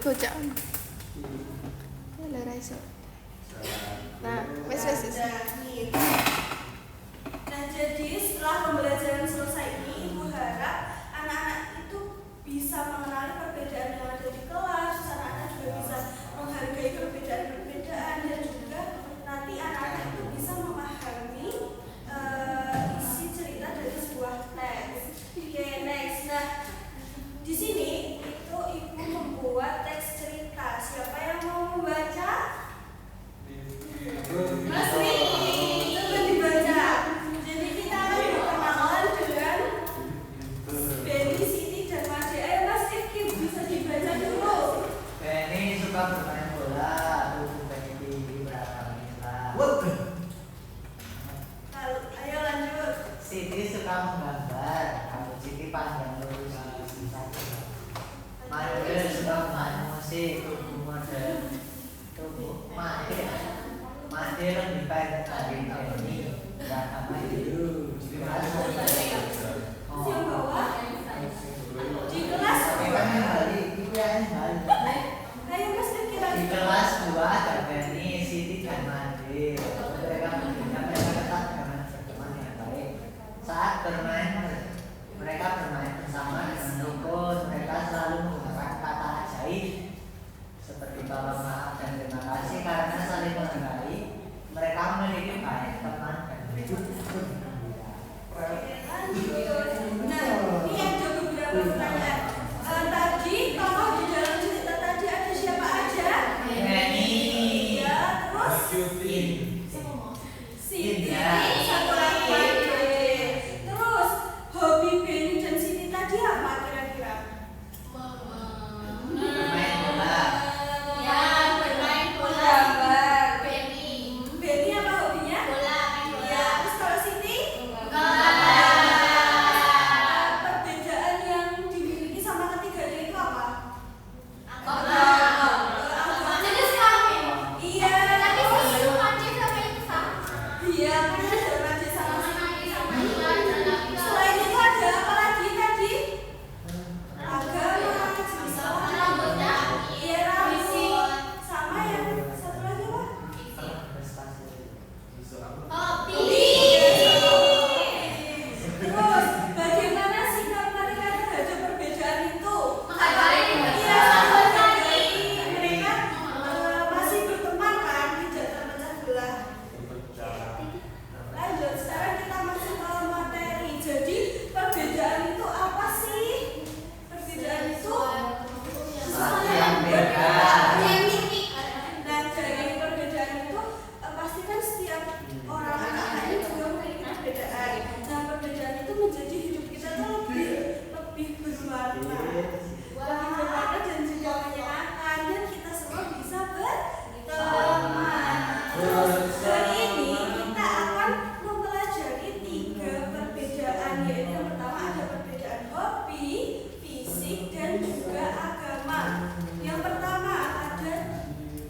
bocah. Lha ra iso. Nah, wes. Nah, jadi setelah pembelajaran selesai ini, Ibu harap anak-anak itu bisa mengenali perbedaan yang ada di kelas, anak-anak juga bisa menghargai perbedaan-perbedaan, dan juga nanti anak-anak itu bisa memahami isi cerita dari sebuah teks. Oke, next. Nah, di sini itu Ibu membuat teks cerita. Siapa yang mau membaca? Mas Wi, coba dibaca. Jadi kita akan berkenalan dengan Benny, Siti, dan Made. Ayo Mas Rifki, bisa dibaca dulu. Benny suka bermain bola, Benny beragam. Ayo lanjut. Siti suka menggambar, Siti panjang lurus. Made suka main musik, Made lebih baik dari Benny. Beragam itu. Yang bawah di kelas. Ayo Mas Rifki Di lanjut. kelas 2 ada Benny, Siti, dan Made. Mereka ketat dengan berteman yang baik. Saat bermain, mereka bermain bersama dengan rukun. Mereka selalu menggunakan kata ajaib seperti tolong, maaf, dan terima kasih karena saling menghargai. Mereka memiliki banyak teman dan hidup gembira. Nah, ini ada beberapa pertanyaan. Tadi tokoh di dalam cerita tadi ada siapa aja? Benny, Ya, terus Siti, satu lagi Made. Terus hobi Benny dan Siti tadi apa kira-kira? bermain bola. Gambar. Benny apa hobinya? Ya, terus kalau Siti? Perbedaan yang dimiliki sama ketiganya itu apa? Iya. Iya, kan ada Made sama Siti. Selain itu ada apa lagi tadi? Agama, jenis warna, iya rambut, sama yang satu lagi apa? Terus bagaimana sikap mereka terhadap perbedaan itu? Iya, mereka masih berteman kan, tidak terpecah belah. Lanjut, sekarang kita masuk ke materi. Jadi perbedaan itu apa sih? Perbedaan itu sesuatu yang beda. Nah, dari perbedaan itu pasti kan setiap orang anak-anak itu juga memiliki perbedaan. Nah, perbedaan itu menjadi hidup kita tuh lebih berwarna, dan juga menyenangkan, dan kita semua bisa berteman. Terus hari ini kita akan mempelajari 3 perbedaan, yaitu yang pertama ada perbedaan hobi, fisik, dan juga agama. Yang pertama ada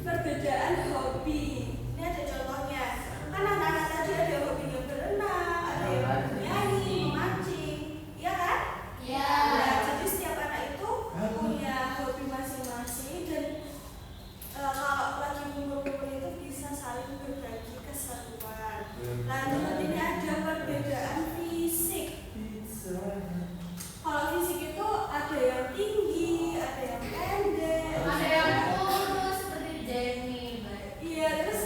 perbedaan hobi. Ini ada contohnya. Kan anak-anak tadi ada yang hobinya berenang, ada yang bernyanyi, memancing, iya kan? Nah, jadi setiap anak itu punya hobi masing-masing, dan kalau lagi ngumpul-ngumpul itu bisa saling berbagi keseruan. Lanjut, ini ada perbedaan fisik. Kalau fisik itu ada yang tinggi, ada yang pendek. Iya, terus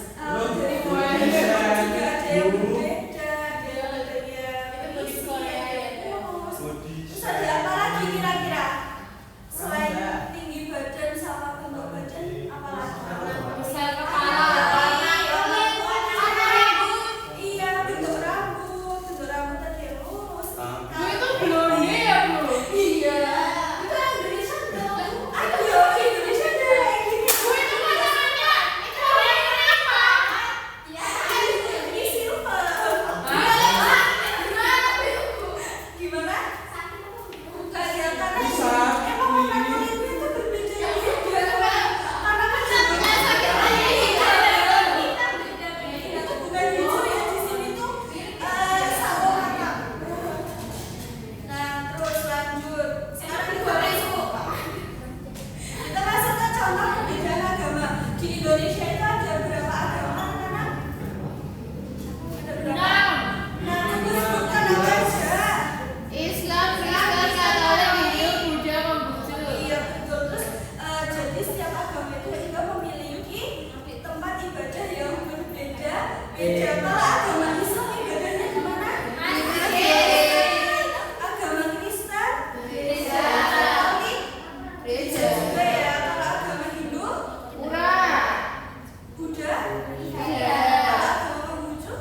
Beda. Kalau agama Islam ibadahnya gimana? Agama Kristen? Katolik? Gereja juga ya. Kalau agama Hindu? Buddha? Kalau agama Konghucu?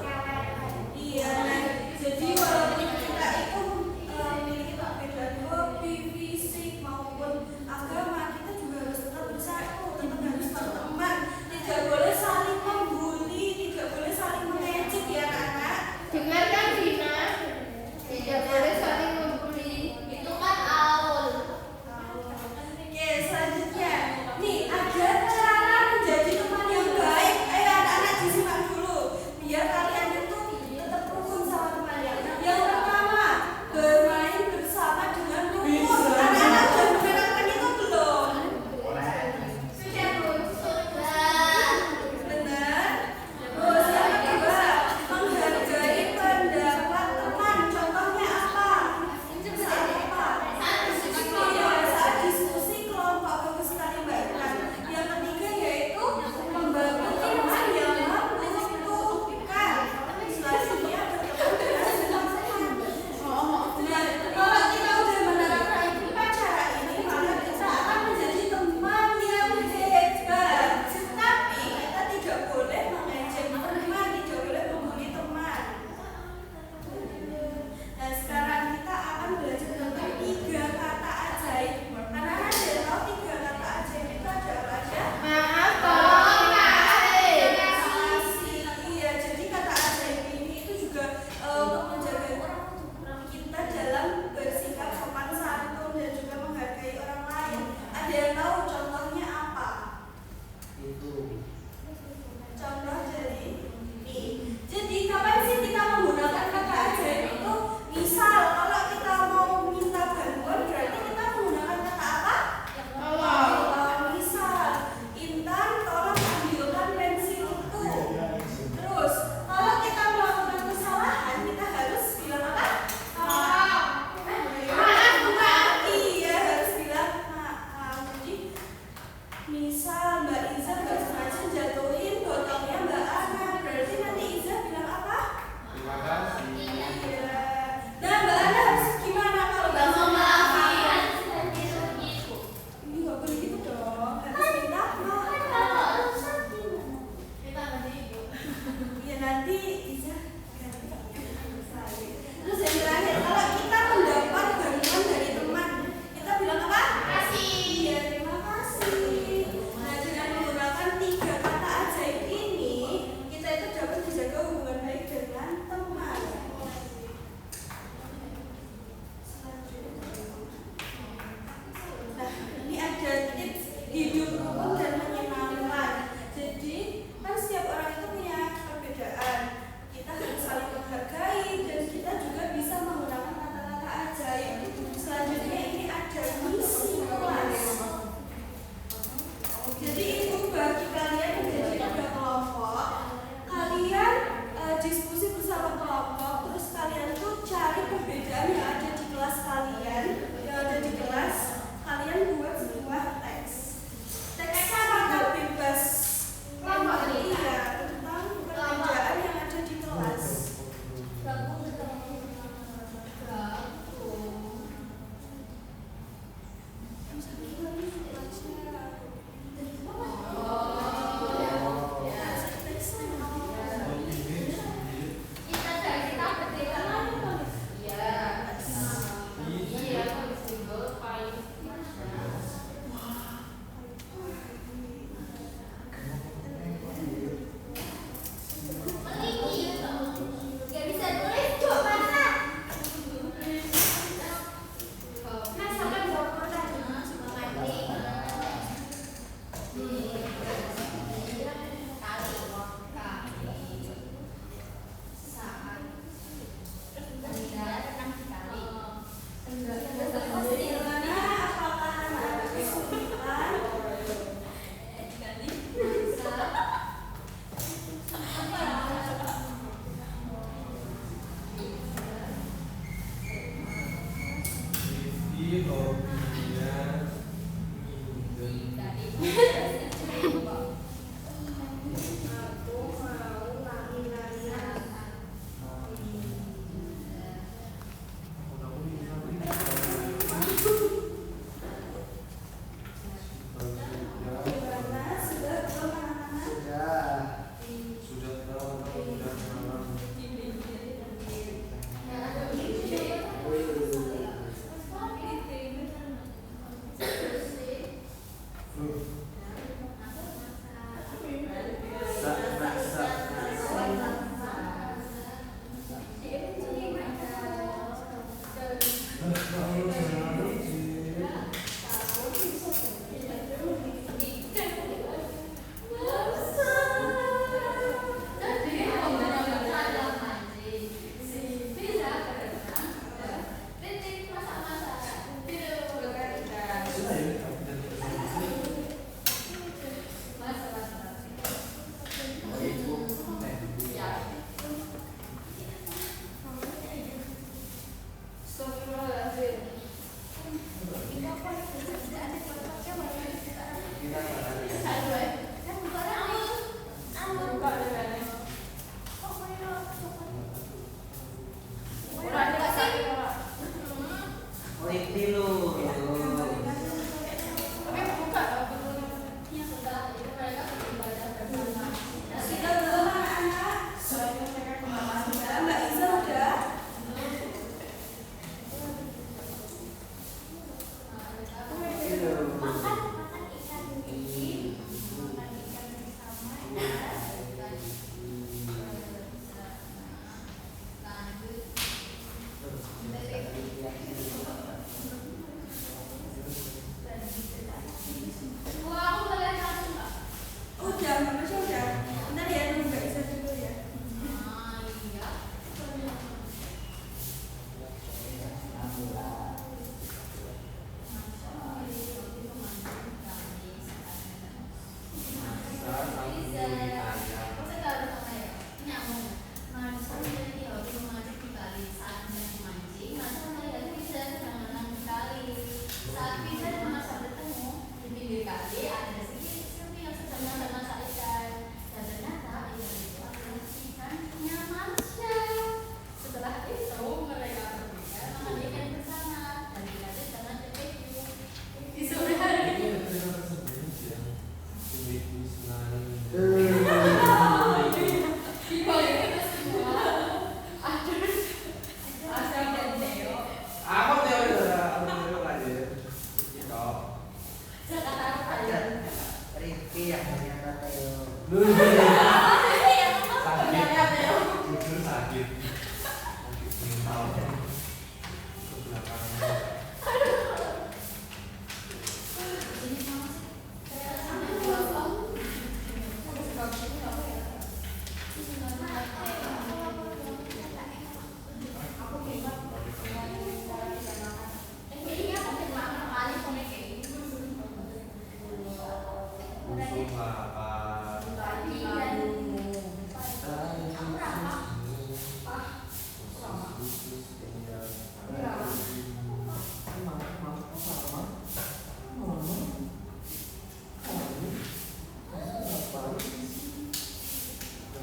Iya. Nah, jadi walaupun kita itu memiliki perbedaan hobi, fisik maupun agama, kita juga harus tetap bersatu, tetap harus berteman. Tidak boleh saling membuli, tidak boleh saling mengejek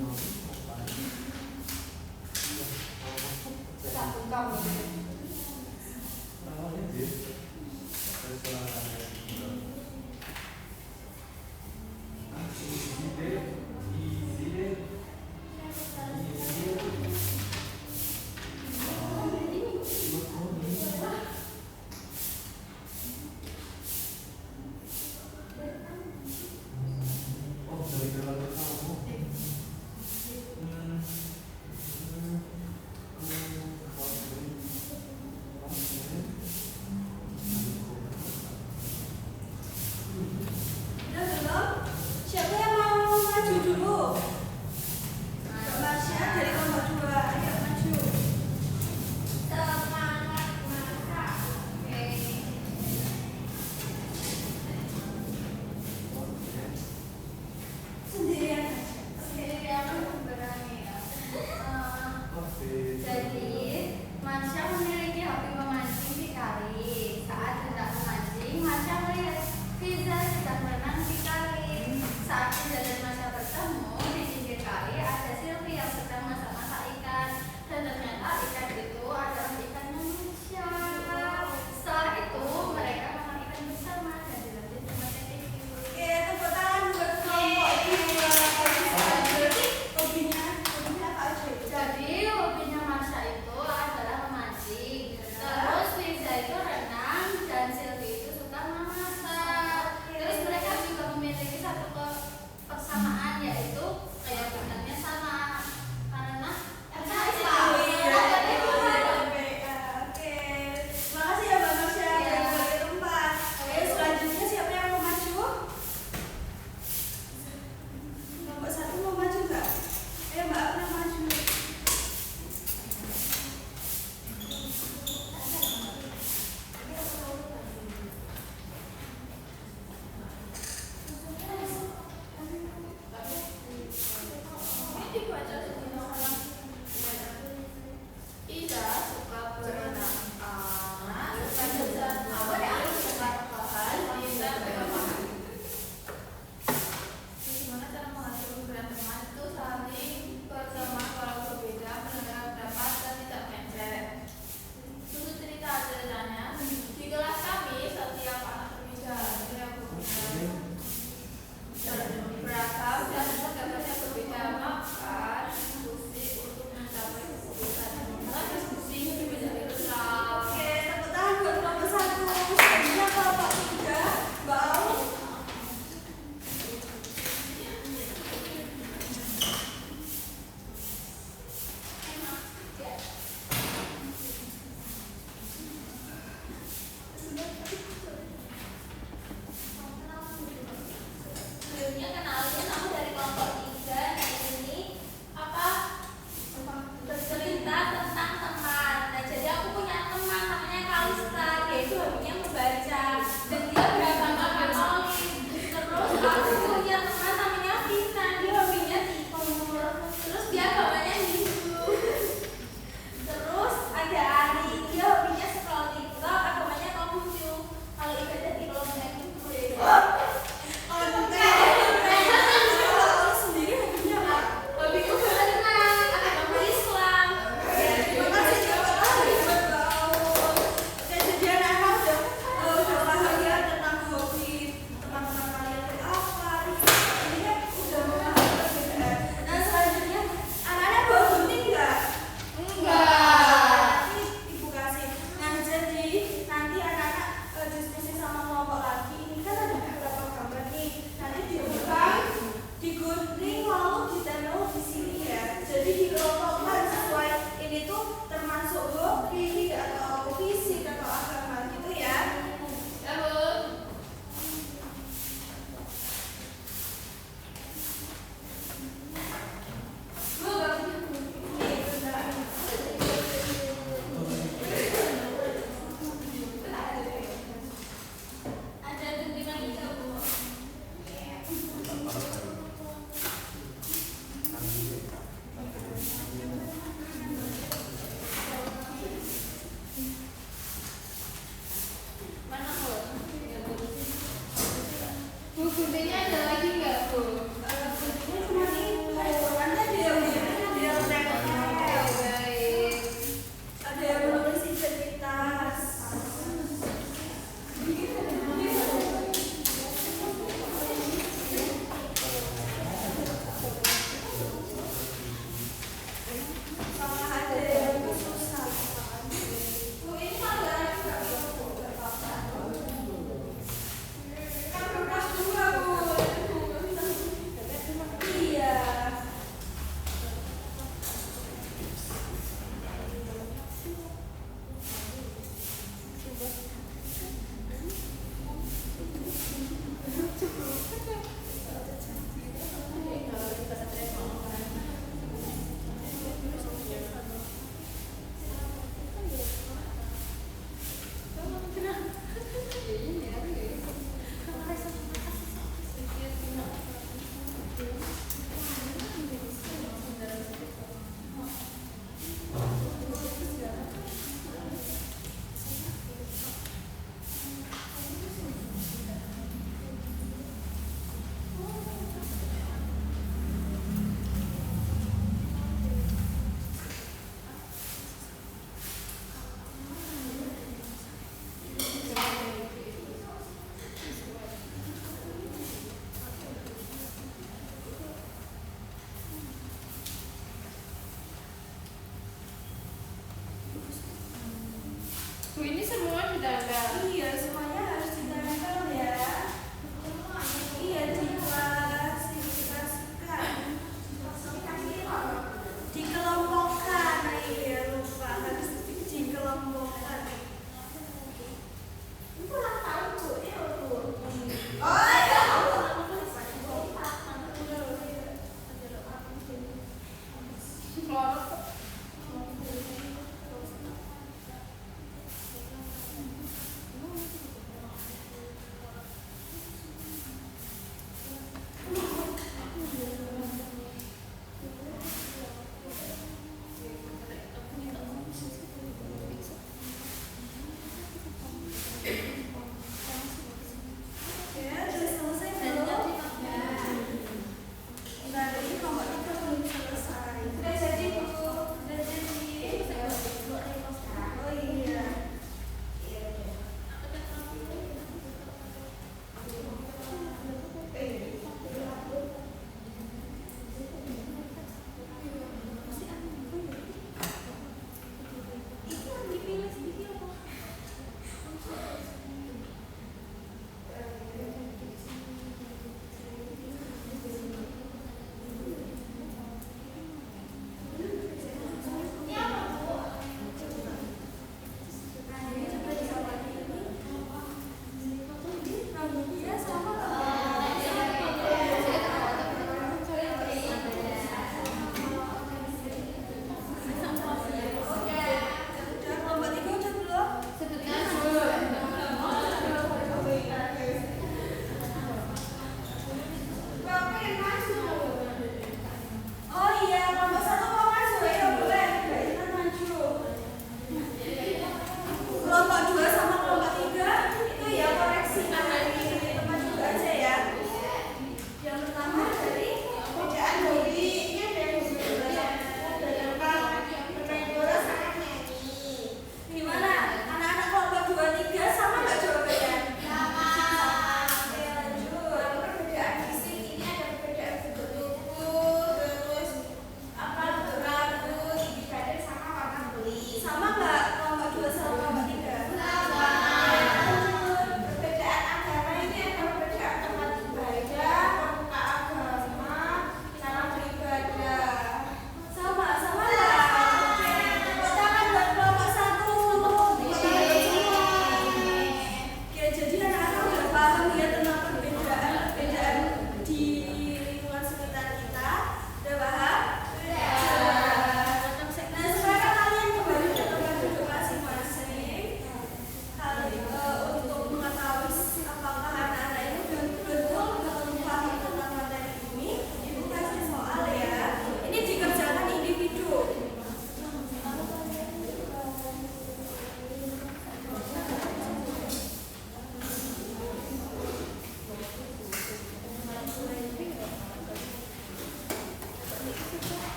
menunggu